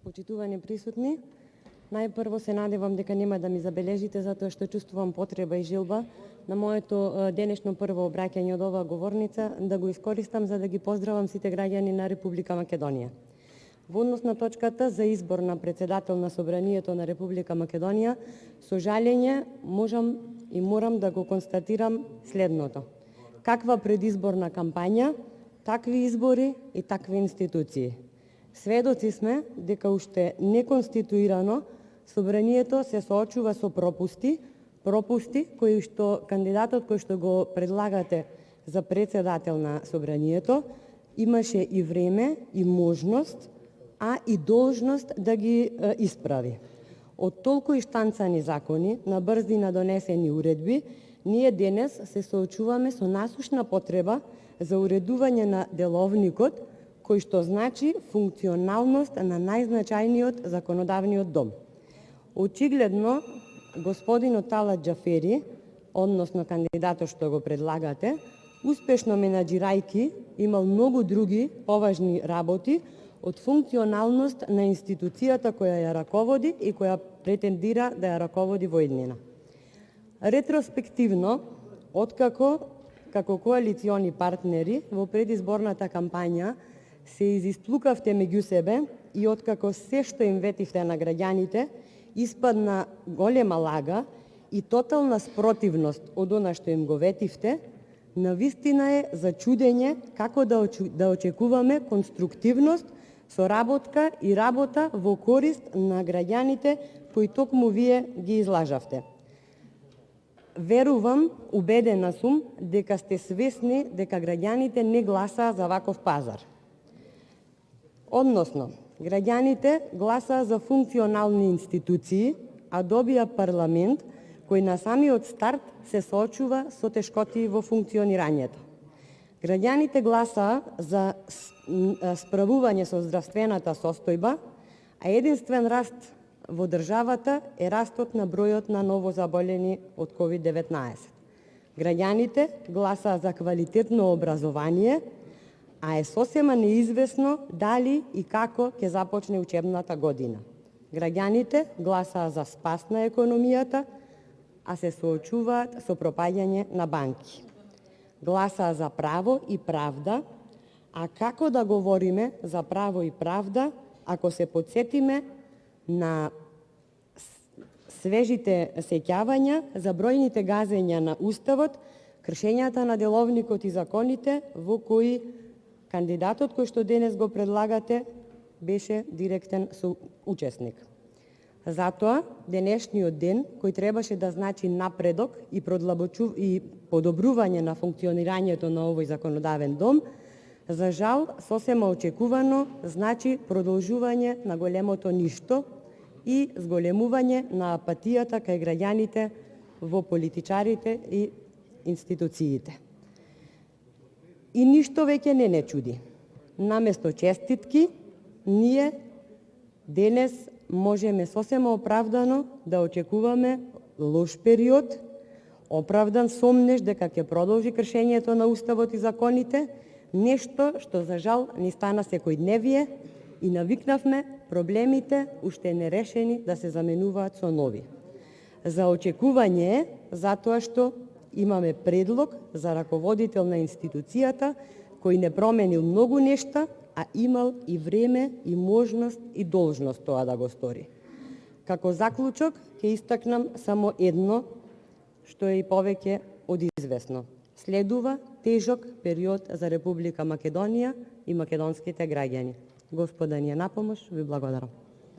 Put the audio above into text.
Почитувани присутни, најпрво се надевам дека нема да ми забележите затоа што чувствувам потреба и желба на моето денешно прво обраќање од оваа говорница да го искористам за да ги поздравам сите граѓани на Република Македонија. Во однос на точката за избор на председател на Собранието на Република Македонија, со жалење можам и морам да го констатирам следното. Каква предизборна кампања, такви избори и такви институции. Сведоци сме дека уште неконституирано Собранието се соочува со пропусти кои што кандидатот кој што го предлагате за председател на Собранието имаше и време и можност, а и должност да ги исправи. Од толку иштанцани закони, на брзина донесени уредби, ние денес се соочуваме со насушна потреба за уредување на деловникот, кој што значи функционалност на најзначајниот законодавниот дом. Очигледно, господинот Талат Џафери, односно кандидатот што го предлагате, успешно менаџирајки имал многу други поважни работи од функционалност на институцијата која ја раководи и која претендира да ја раководи во иднина. Ретроспективно, откако како коалициони партнери во предизборната кампања се изисплукавте меѓу себе и откако се што им ветивте на граѓаните испадна голема лага и тотална спротивност од она што им го ветивте, навистина е за чудење како да очекуваме конструктивност, соработка и работа во корист на граѓаните кои токму вие ги излажавте. Верувам, убедена сум, дека сте свесни дека граѓаните не гласаа за ваков пазар. Односно, граѓаните гласаа за функционални институции, а добија парламент кој на самиот старт се соочува со тешкоти во функционирањето. Граѓаните гласаа за справување со здравствената состојба, а единствен раст во државата е растот на бројот на новозаболени од COVID-19. Граѓаните гласаа за квалитетно образование, а е сосема неизвестно дали и како ќе започне учебната година. Граѓаните гласаа за спас на економијата, а се соочуваат со пропаѓање на банки. Гласаа за право и правда, а како да говориме за право и правда ако се потсетиме на свежите сеќавања за бројните газења на Уставот, кршењата на деловникот и законите во кои кандидатот кој што денес го предлагате беше директен соучесник. Затоа, денешниот ден, кој требаше да значи напредок и подобрување на функционирањето на овој законодавен дом, за жал, сосема очекувано, значи продолжување на големото ништо и зголемување на апатијата кај граѓаните во политичарите и институциите. И ништо веќе не чуди. Наместо честитки, ние денес можеме сосема оправдано да очекуваме лош период, оправдан сомнеш дека ќе продолжи кршењето на Уставот и законите, нешто што за жал ни стана секојдневие и навикнавме проблемите уште нерешени да се заменуваат со нови. За очекување е затоа што имаме предлог за раководител на институцијата кој не променил многу нешта, а имал и време, и можност, и должност тоа да го стори. Како заклучок ќе истакнам само едно, што е и повеќе од известно. Следува тежок период за Република Македонија и македонските граѓани. Господа ни е на помош, ви благодарам.